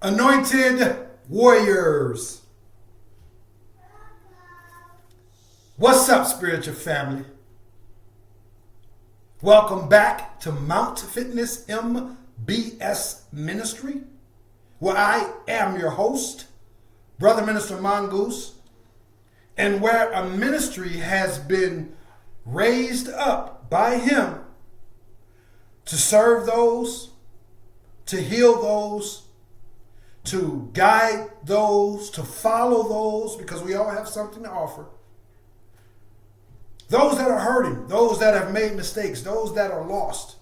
Anointed Warriors. What's up, spiritual family? Welcome back to Mount Fitness MBS Ministry, where I am your host, Brother Minister Mongoose, and where a ministry has been raised up by him to serve those, to heal those, to guide those, to follow those, because we all have something to offer. Those that are hurting, those that have made mistakes, those that are lost,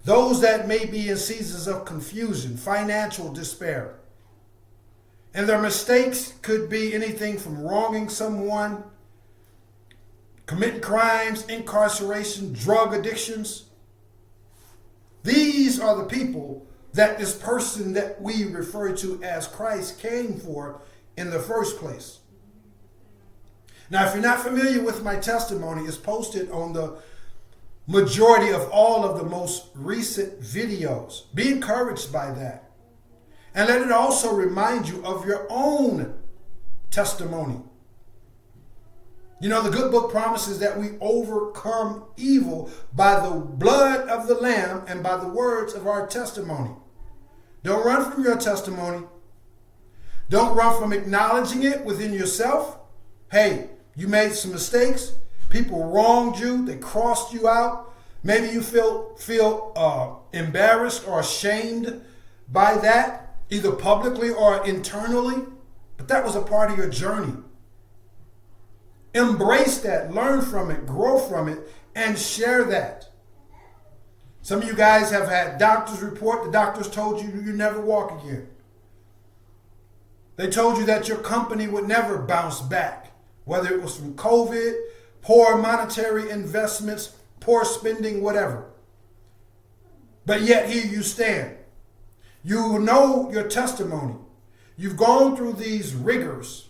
those that may be in seasons of confusion, financial despair. And their mistakes could be anything from wronging someone, committing crimes, incarceration, drug addictions. These are the people that this person that we refer to as Christ came for in the first place. Now, if you're not familiar with my testimony, it's posted on the majority of all of the most recent videos. Be encouraged by that. And let it also remind you of your own testimony. You know, the good book promises that we overcome evil by the blood of the Lamb and by the words of our testimony. Don't run from your testimony. Don't run from acknowledging it within yourself. Hey, you made some mistakes. People wronged you. They crossed you out. Maybe you feel embarrassed or ashamed by that, either publicly or internally. But that was a part of your journey. Embrace that, learn from it, grow from it, and share that. Some of you guys have had doctors report, the doctors told you you never walk again. They told you that your company would never bounce back, whether it was from COVID, poor monetary investments, poor spending, whatever. But yet here you stand. You know your testimony. You've gone through these rigors.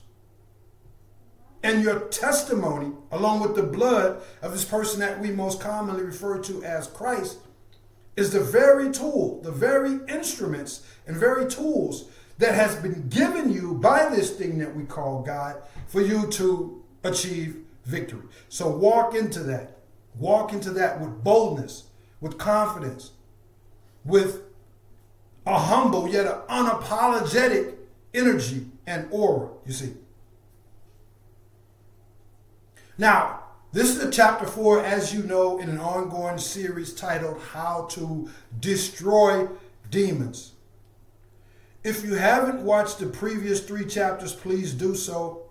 And your testimony, along with the blood of this person that we most commonly refer to as Christ, is the very tool, the very instruments and very tools that has been given you by this thing that we call God for you to achieve victory. So walk into that. Walk into that with boldness, with confidence, with a humble yet an unapologetic energy and aura, you see. Now, this is a chapter 4, as you know, in an ongoing series titled How to Destroy Demons. If you haven't watched the previous 3 chapters, please do so.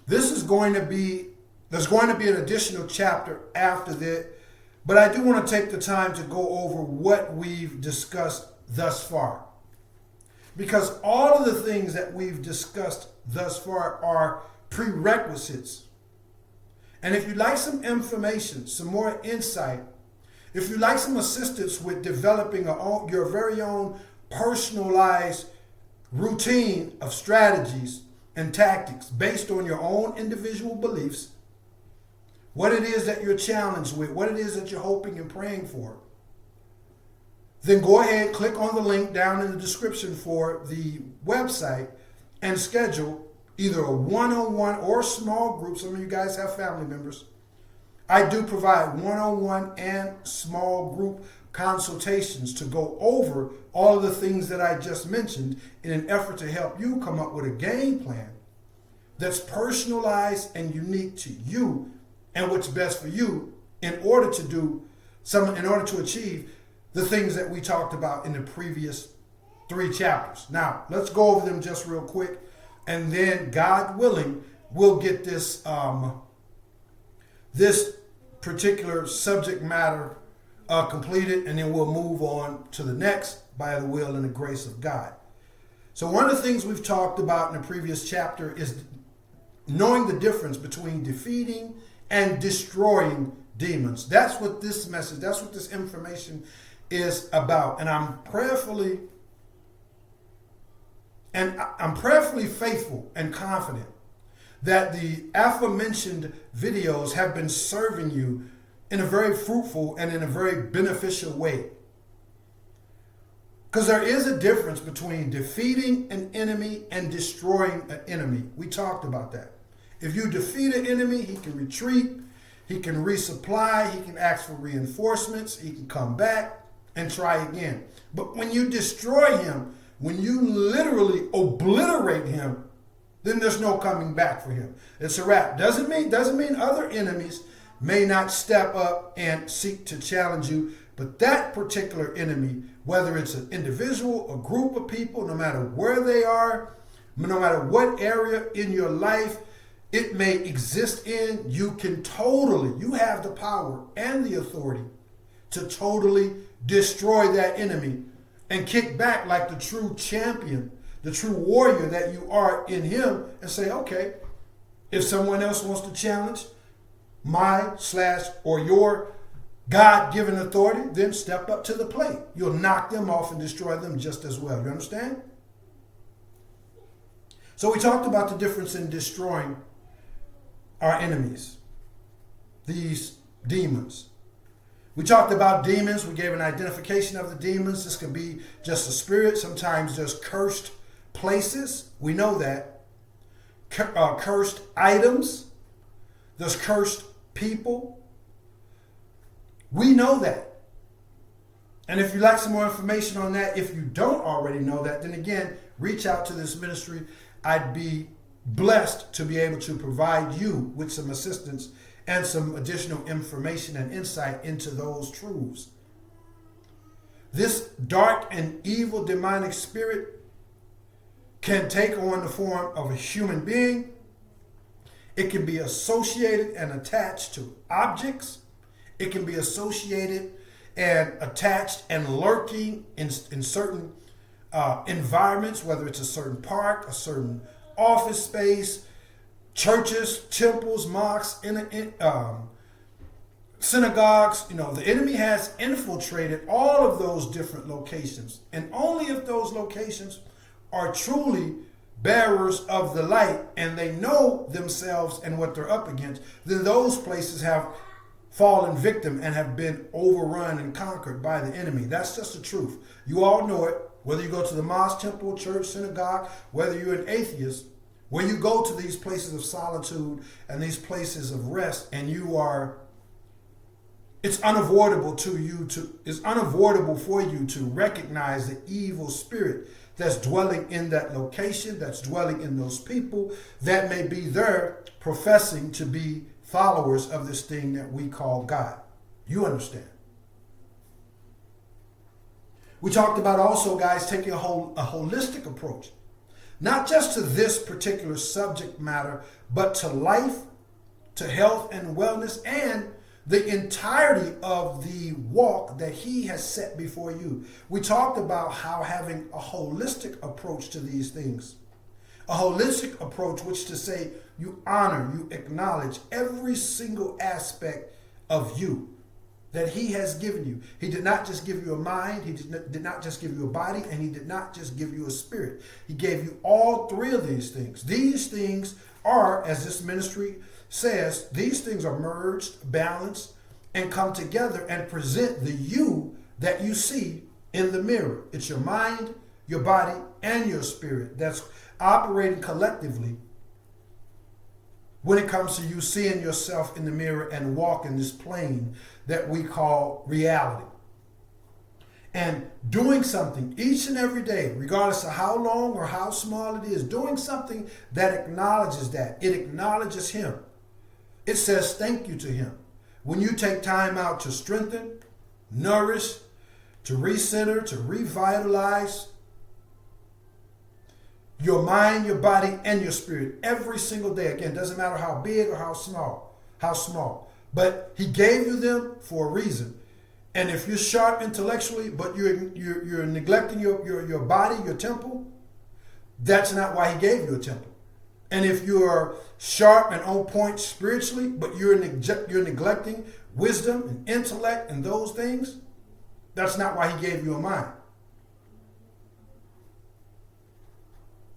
There's going to be an additional chapter after that, but I do want to take the time to go over what we've discussed thus far. Because all of the things that we've discussed thus far are prerequisites. And if you'd like some information, some more insight, if you'd like some assistance with developing your very own personalized routine of strategies and tactics based on your own individual beliefs, what it is that you're challenged with, what it is that you're hoping and praying for, then go ahead, click on the link down in the description for the website and schedule either a one-on-one or small group. Some of you guys have family members. I do provide one-on-one and small group consultations to go over all of the things that I just mentioned in an effort to help you come up with a game plan that's personalized and unique to you and what's best for you in order to achieve the things that we talked about in the previous 3 chapters. Now, let's go over them just real quick. And then, God willing, we'll get this this particular subject matter completed, and then we'll move on to the next by the will and the grace of God. So one of the things we've talked about in the previous chapter is knowing the difference between defeating and destroying demons. That's what this message, that's what this information is about. And I'm prayerfully faithful and confident that the aforementioned videos have been serving you in a very fruitful and in a very beneficial way. Because there is a difference between defeating an enemy and destroying an enemy. We talked about that. If you defeat an enemy, he can retreat, he can resupply, he can ask for reinforcements, he can come back and try again. But when you destroy him, when you literally obliterate him, then there's no coming back for him. It's a wrap. Doesn't mean other enemies may not step up and seek to challenge you, but that particular enemy, whether it's an individual, a group of people, no matter where they are, no matter what area in your life it may exist in, you have the power and the authority to totally destroy that enemy and kick back like the true champion, the true warrior that you are in him, and say, okay, if someone else wants to challenge or your God-given authority, then step up to the plate. You'll knock them off and destroy them just as well. You understand? So we talked about the difference in destroying our enemies, these demons. We talked about demons. We gave an identification of the demons. This could be just a spirit. Sometimes there's cursed places. We know that. Cursed items. There's cursed people. We know that. And if you'd like some more information on that, if you don't already know that, then again, reach out to this ministry. I'd be blessed to be able to provide you with some assistance and some additional information and insight into those truths. This dark and evil demonic spirit can take on the form of a human being. It can be associated and attached to objects. It can be associated and attached and lurking in certain environments, whether it's a certain park, a certain office space, churches, temples, mosques, synagogues. The enemy has infiltrated all of those different locations. And only if those locations are truly bearers of the light and they know themselves and what they're up against, then those places have fallen victim and have been overrun and conquered by the enemy. That's just the truth. You all know it. Whether you go to the mosque, temple, church, synagogue, whether you're an atheist, when you go to these places of solitude and these places of rest, and it's unavoidable for you to recognize the evil spirit that's dwelling in that location, that's dwelling in those people that may be there professing to be followers of this thing that we call God. You understand? We talked about also, guys, taking a holistic approach, not just to this particular subject matter, but to life, to health and wellness, and the entirety of the walk that he has set before you. We talked about how having a holistic approach to these things, a holistic approach, which to say you honor, you acknowledge every single aspect of you that he has given you. He did not just give you a mind, he did not just give you a body, and he did not just give you a spirit. He gave you all three of these things. These things are, as this ministry says, these things are merged, balanced, and come together and present the you that you see in the mirror. It's your mind, your body, and your spirit that's operating collectively when it comes to you seeing yourself in the mirror and walking this plane that we call reality. And doing something each and every day, regardless of how long or how small it is, doing something that acknowledges that. It acknowledges him. It says thank you to him. When you take time out to strengthen, nourish, to recenter, to revitalize your mind, your body, and your spirit every single day. Again, doesn't matter how big or how small. But he gave you them for a reason. And if you're sharp intellectually, but you're neglecting your body, your temple, that's not why he gave you a temple. And if you're sharp and on point spiritually, but you're neglecting wisdom and intellect and those things, that's not why he gave you a mind.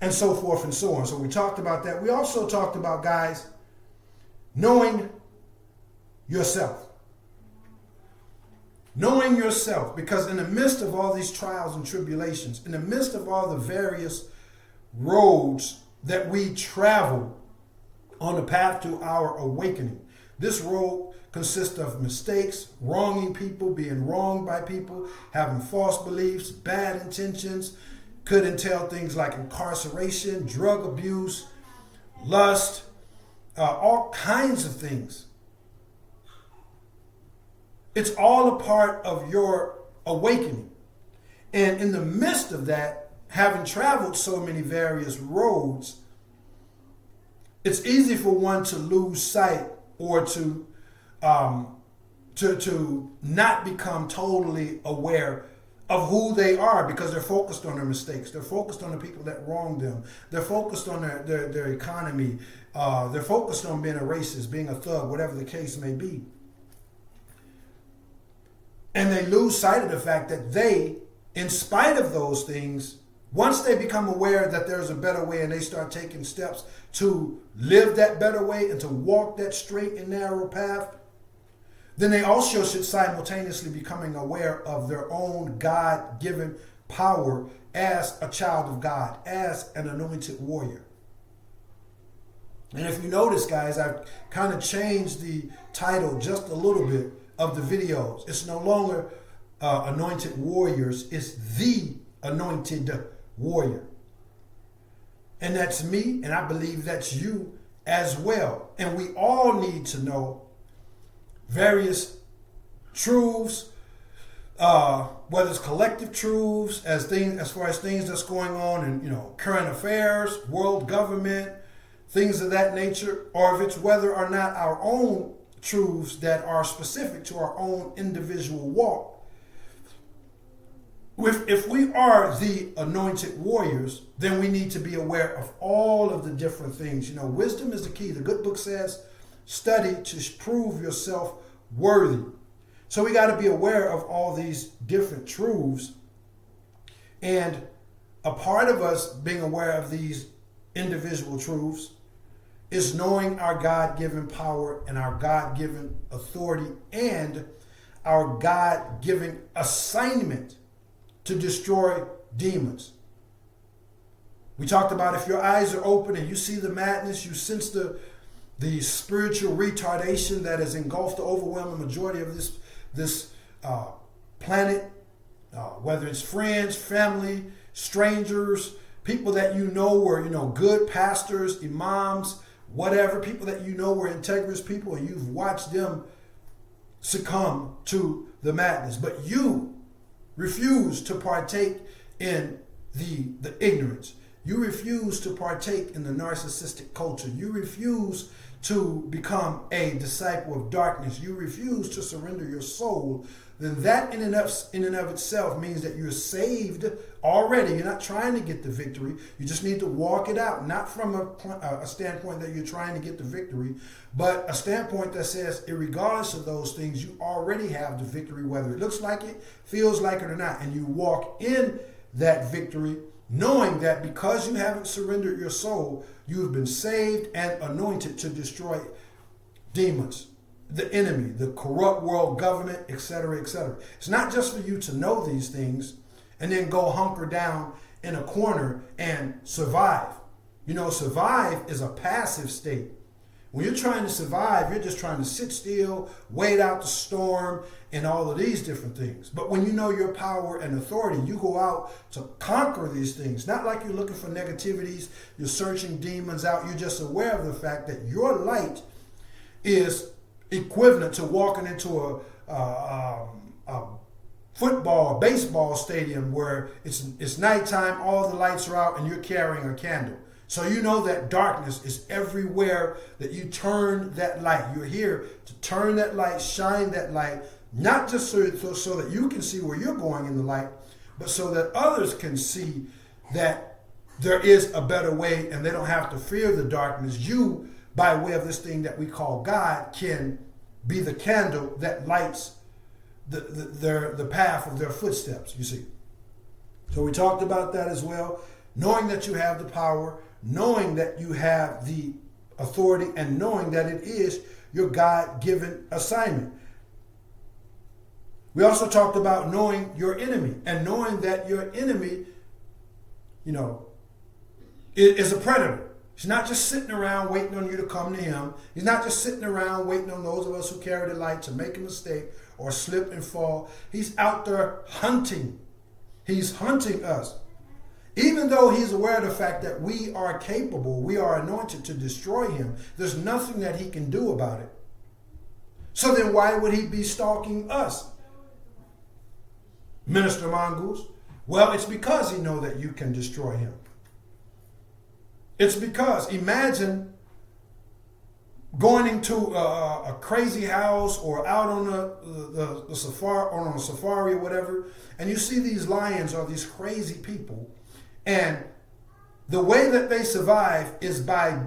And so forth and so on. So we talked about that. We also talked about, guys, knowing yourself. Knowing yourself, because in the midst of all these trials and tribulations, in the midst of all the various roads that we travel on the path to our awakening, this road consists of mistakes, wronging people, being wronged by people, having false beliefs, bad intentions, could entail things like incarceration, drug abuse, lust, all kinds of things. It's all a part of your awakening. And in the midst of that, having traveled so many various roads, it's easy for one to lose sight or to not become totally aware of who they are, because they're focused on their mistakes. They're focused on the people that wronged them. They're focused on their economy. They're focused on being a racist, being a thug, whatever the case may be. And they lose sight of the fact that they, in spite of those things, once they become aware that there's a better way and they start taking steps to live that better way and to walk that straight and narrow path, then they also should simultaneously becoming aware of their own God-given power as a child of God, as an anointed warrior. And if you notice, guys, I've kind of changed the title just a little bit of the videos. It's no longer Anointed Warriors, it's the Anointed Warrior. And that's me, and I believe that's you as well. And we all need to know various truths, whether it's collective truths, as far as things that's going on in current affairs, world government, things of that nature, or if it's whether or not our own truths that are specific to our own individual walk. If we are the anointed warriors, then we need to be aware of all of the different things. Wisdom is the key. The good book says, study to prove yourself worthy. So we got to be aware of all these different truths. And a part of us being aware of these individual truths is knowing our God-given power and our God-given authority and our God-given assignment to destroy demons. We talked about if your eyes are open and you see the madness, you sense the spiritual retardation that has engulfed the overwhelming majority of this planet, whether it's friends, family, strangers, people that were good pastors, imams, whatever, people that were integrous people, and you've watched them succumb to the madness. But you refuse to partake in the ignorance. You refuse to partake in the narcissistic culture. You refuse to become a disciple of darkness. You refuse to surrender your soul. Then that in and of itself means that you're saved already. You're not trying to get the victory. You just need to walk it out, not from a standpoint that you're trying to get the victory, but a standpoint that says, regardless of those things, you already have the victory, whether it looks like it, feels like it or not. And you walk in that victory knowing that because you haven't surrendered your soul, you have been saved and anointed to destroy demons, the enemy, the corrupt world government, etc., etc. It's not just for you to know these things and then go hunker down in a corner and survive. Survive is a passive state. When you're trying to survive, you're just trying to sit still, wait out the storm, and all of these different things. But when you know your power and authority, you go out to conquer these things. Not like you're looking for negativities, you're searching demons out. You're just aware of the fact that your light is equivalent to walking into a football, baseball stadium where it's nighttime, all the lights are out, and you're carrying a candle. So you know that darkness is everywhere that you turn that light. You're here to turn that light, shine that light, not just so that you can see where you're going in the light, but so that others can see that there is a better way and they don't have to fear the darkness. You, by way of this thing that we call God, can be the candle that lights the path of their footsteps, you see. So we talked about that as well. Knowing that you have the power, knowing that you have the authority, and knowing that it is your God-given assignment. We also talked about knowing your enemy and knowing that your enemy, is a predator. He's not just sitting around waiting on you to come to him. He's not just sitting around waiting on those of us who carry the light to make a mistake or slip and fall. He's out there hunting. He's hunting us. Even though he's aware of the fact that we are capable, we are anointed to destroy him, there's nothing that he can do about it. So then why would he be stalking us, Minister Mongoose? Well, it's because he knows that you can destroy him. It's because, imagine going into a crazy house or out on the safari, or on a safari or whatever, and you see these lions or these crazy people, and the way that they survive is by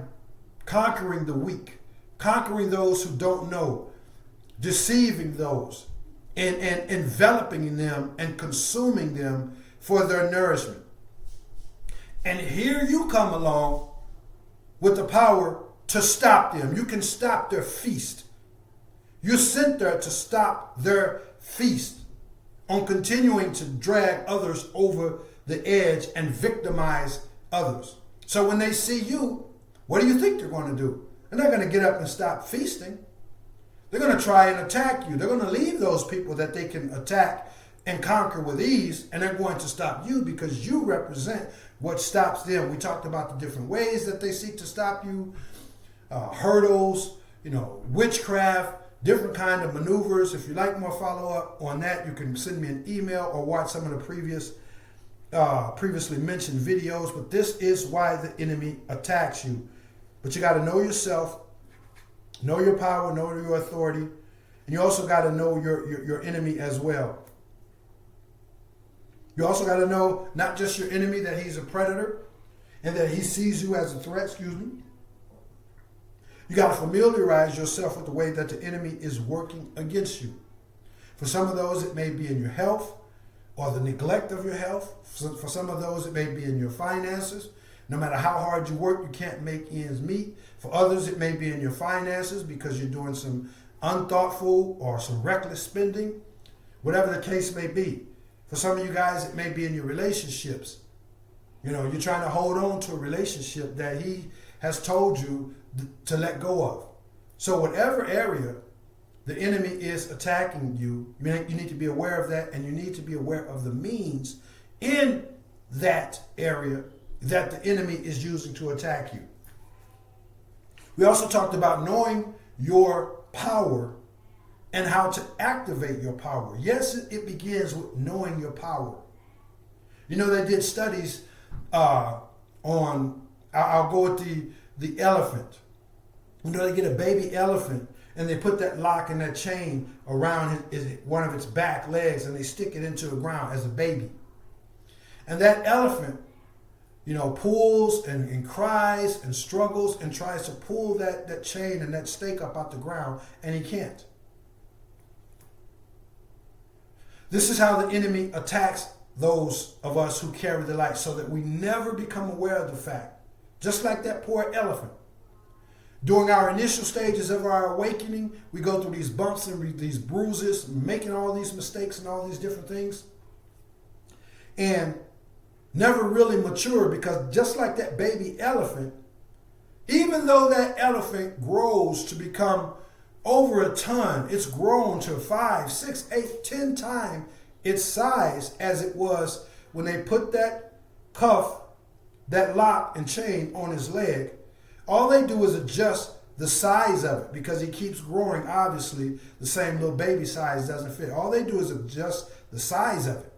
conquering the weak, conquering those who don't know, deceiving those, and enveloping them and consuming them for their nourishment. And here you come along with the power to stop them. You can stop their feast. You're sent there to stop their feast on continuing to drag others over the edge and victimize others. So when they see you, what do you think they're going to do? They're not going to get up and stop feasting. They're going to try and attack you. They're going to leave those people that they can attack and conquer with ease, and they're going to stop you because you represent what stops them. We talked about the different ways that they seek to stop you, hurdles, witchcraft, different kind of maneuvers. If you'd like more follow-up on that, you can send me an email or watch some of the previously mentioned videos. But this is why the enemy attacks you. But you got to know yourself, know your power, know your authority, and you also got to know your enemy as well. You also got to know not just your enemy, that he's a predator and that he sees you as a threat, You got to familiarize yourself with the way that the enemy is working against you. For some of those, it may be in your health or the neglect of your health. For some of those, it may be in your finances. No matter how hard you work, you can't make ends meet. For others, it may be in your finances because you're doing some unthoughtful or some reckless spending, whatever the case may be. For some of you guys, it may be in your relationships. You're trying to hold on to a relationship that he has told you to let go of. So whatever area the enemy is attacking you, you need to be aware of that, and you need to be aware of the means in that area that the enemy is using to attack you. We also talked about knowing your power and how to activate your power. Yes, it begins with knowing your power. They did studies on, I'll go with the elephant. They get a baby elephant and they put that lock and that chain around one of its back legs and they stick it into the ground as a baby. And that elephant, pulls and cries and struggles and tries to pull that chain and that stake up out the ground, and he can't. This is how the enemy attacks those of us who carry the light, so that we never become aware of the fact. Just like that poor elephant. During our initial stages of our awakening, we go through these bumps and these bruises, making all these mistakes and all these different things. And never really mature, because just like that baby elephant, even though that elephant grows to become over a ton, it's grown to 5, 6, 8, 10 times its size as it was when they put that cuff, that lock and chain on his leg. All they do is adjust the size of it, because he keeps growing. Obviously, the same little baby size doesn't fit. All they do is adjust the size of it.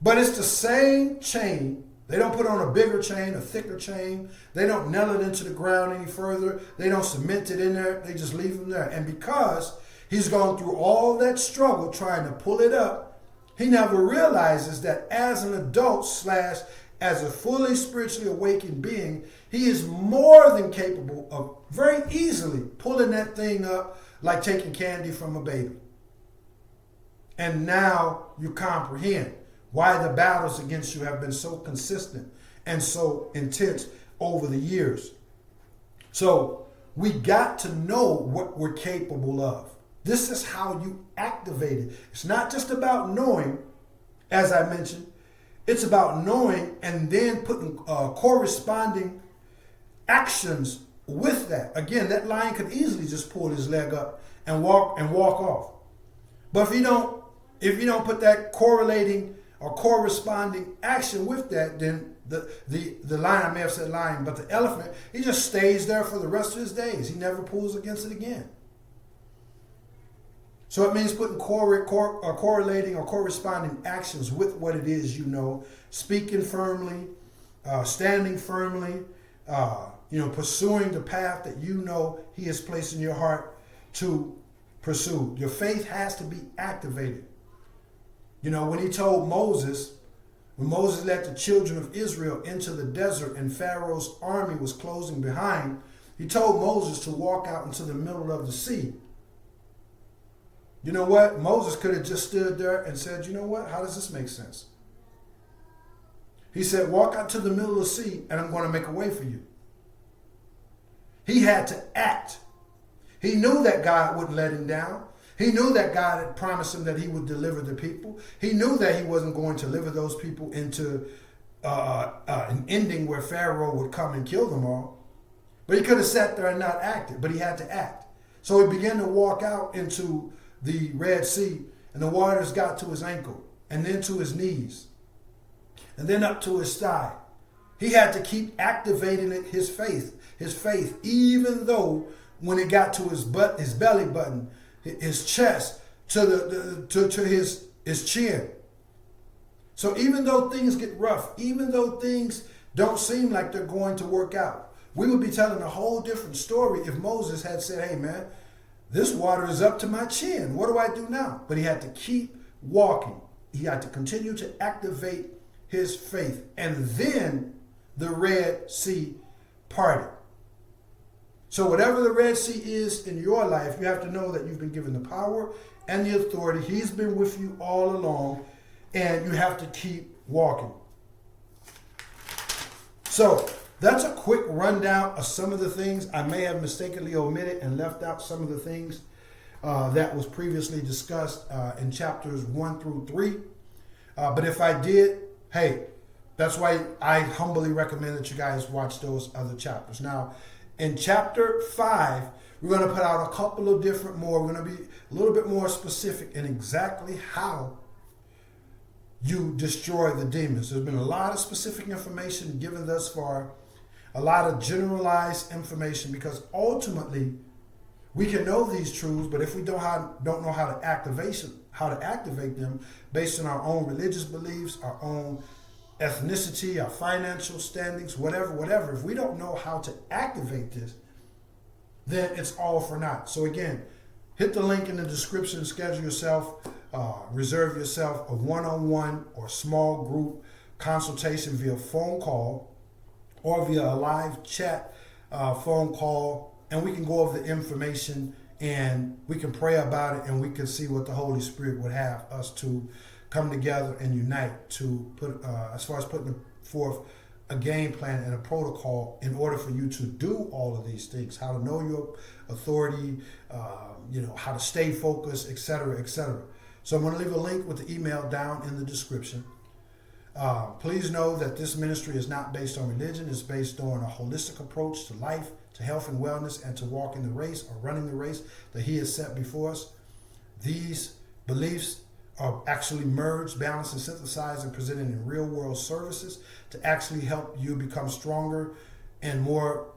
But it's the same chain. They don't put on a bigger chain, a thicker chain. They don't nail it into the ground any further. They don't cement it in there. They just leave him there. And because he's gone through all that struggle trying to pull it up, he never realizes that as an adult / as a fully spiritually awakened being, he is more than capable of very easily pulling that thing up like taking candy from a baby. And now you comprehend why the battles against you have been so consistent and so intense over the years. So we got to know what we're capable of. This is how you activate it. It's not just about knowing, as I mentioned. It's about knowing and then putting corresponding actions with that. Again, that lion could easily just pull his leg up and walk off. But if you don't put that correlating or corresponding action with that, then the lion, I may have said lion, but the elephant, he just stays there for the rest of his days. He never pulls against it again. So it means putting correlating or corresponding actions with what it is you know, speaking firmly, standing firmly, pursuing the path that you know he has placed in your heart to pursue. Your faith has to be activated. When he told Moses, when Moses led the children of Israel into the desert and Pharaoh's army was closing behind, he told Moses to walk out into the middle of the sea. You know what? Moses could have just stood there and said, you know what? How does this make sense? He said, walk out to the middle of the sea and I'm going to make a way for you. He had to act. He knew that God wouldn't let him down. He knew that God had promised him that he would deliver the people. He knew that he wasn't going to deliver those people into an ending where Pharaoh would come and kill them all. But he could have sat there and not acted, but he had to act. So he began to walk out into the Red Sea, and the waters got to his ankle, and then to his knees, and then up to his thigh. He had to keep activating his faith, even though when it got to his belly button, his chest, to his chin. So even though things get rough, even though things don't seem like they're going to work out, we would be telling a whole different story if Moses had said, hey man, this water is up to my chin. What do I do now? But he had to keep walking. He had to continue to activate his faith. And then the Red Sea parted. So whatever the Red Sea is in your life, you have to know that you've been given the power and the authority. He's been with you all along, and you have to keep walking. So that's a quick rundown of some of the things I may have mistakenly omitted and left out some of the things that was previously discussed in chapters 1 through 3. But if I did, hey, that's why I humbly recommend that you guys watch those other chapters. Now, in chapter 5, we're going to put out a couple of different more. We're going to be a little bit more specific in exactly how you destroy the demons. There's been a lot of specific information given thus far, a lot of generalized information, because ultimately we can know these truths, but if we don't know how to activate them based on our own religious beliefs, our own ethnicity, our financial standings, whatever, if we don't know how to activate this, then it's all for naught. So again, hit the link in the description, schedule yourself, reserve yourself a one-on-one or small group consultation via phone call or via a live chat phone call, and we can go over the information and we can pray about it, and we can see what the Holy Spirit would have us to come together and unite to put, as far as putting forth a game plan and a protocol in order for you to do all of these things, how to know your authority, how to stay focused, etc., etc. So I'm going to leave a link with the email down in the description. Please know that this ministry is not based on religion. It's based on a holistic approach to life, to health and wellness, and to walking the race or running the race that he has set before us. These beliefs are actually merged, balanced, and synthesized and presented in real world services to actually help you become stronger and more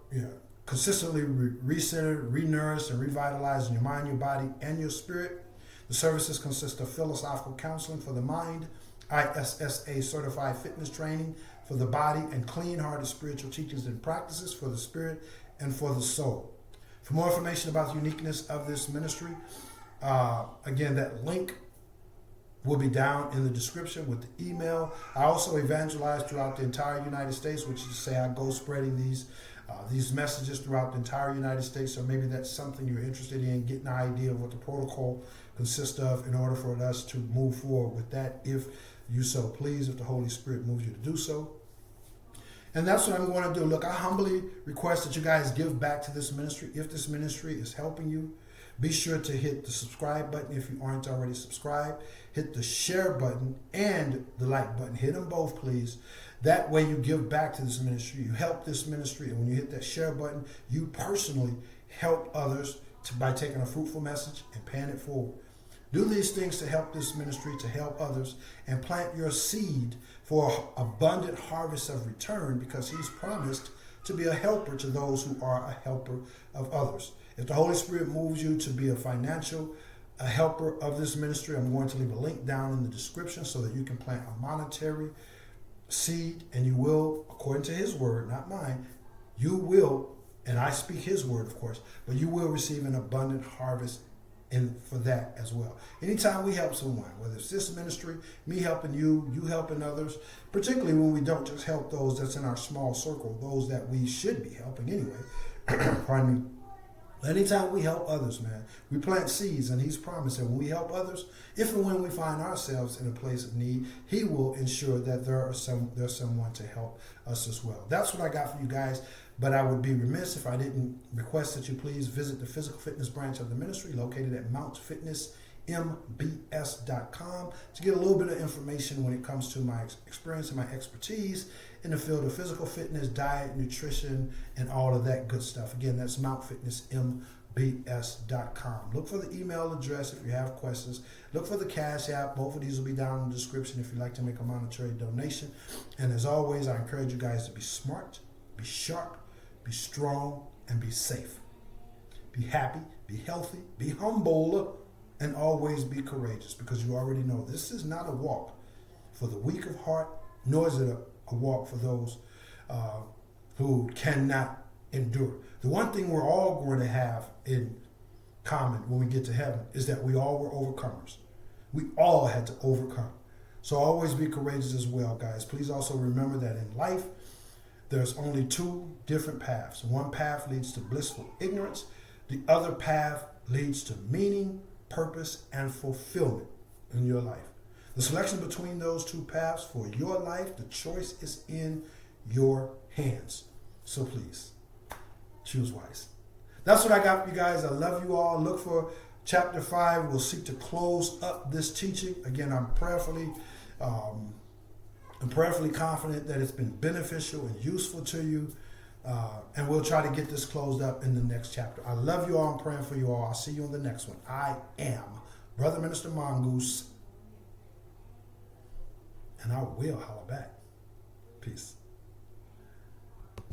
consistently recentered, renourished, and revitalized in your mind, your body, and your spirit. The services consist of philosophical counseling for the mind, ISSA certified fitness training for the body, and clean-hearted spiritual teachings and practices for the spirit and for the soul. For more information about the uniqueness of this ministry, again, that link will be down in the description with the email. I also evangelize throughout the entire United States, which is to say I go spreading these messages throughout the entire United States. So maybe that's something you're interested in, getting an idea of what the protocol consists of in order for us to move forward with that, if you so please, if the Holy Spirit moves you to do so. And that's what I'm going to do. Look, I humbly request that you guys give back to this ministry if this ministry is helping you. Be sure to hit the subscribe button if you aren't already subscribed. Hit the share button and the like button. Hit them both, please. That way you give back to this ministry. You help this ministry. And when you hit that share button, you personally help others by taking a fruitful message and paying it forward. Do these things to help this ministry, to help others, and plant your seed for abundant harvest of return, because he's promised to be a helper to those who are a helper of others. If the Holy Spirit moves you to be a helper of this ministry, I'm going to leave a link down in the description so that you can plant a monetary seed, and you will, according to his word, not mine, you will, and I speak his word, of course, but you will receive an abundant harvest for that as well. Anytime we help someone, whether it's this ministry, me helping you, you helping others, particularly when we don't just help those that's in our small circle, those that we should be helping anyway. Pardon me. Anytime we help others, man, we plant seeds, and he's promised that when we help others, if and when we find ourselves in a place of need, he will ensure that there's someone to help us as well. That's what I got for you guys. But I would be remiss if I didn't request that you please visit the physical fitness branch of the ministry located at mountfitnessmbs.com to get a little bit of information when it comes to my experience and my expertise in the field of physical fitness, diet, nutrition, and all of that good stuff. Again, that's mountfitnessmbs.com. Look for the email address if you have questions. Look for the Cash App. Both of these will be down in the description if you'd like to make a monetary donation. And as always, I encourage you guys to be smart, be sharp, be strong, and be safe. Be happy, be healthy, be humble, and always be courageous, because you already know this is not a walk for the weak of heart, nor is it a walk for those who cannot endure. The one thing we're all going to have in common when we get to heaven is that we all were overcomers. We all had to overcome. So always be courageous as well, guys. Please also remember that in life, there's only two different paths. One path leads to blissful ignorance. The other path leads to meaning, purpose, and fulfillment in your life. The selection between those two paths for your life, the choice is in your hands. So please, choose wise. That's what I got for you guys. I love you all. Look for chapter 5. We'll seek to close up this teaching. Again, I'm prayerfully confident that it's been beneficial and useful to you. And we'll try to get this closed up in the next chapter. I love you all. I'm praying for you all. I'll see you on the next one. I am Brother Minister Mongoose, and I will holler back. Peace.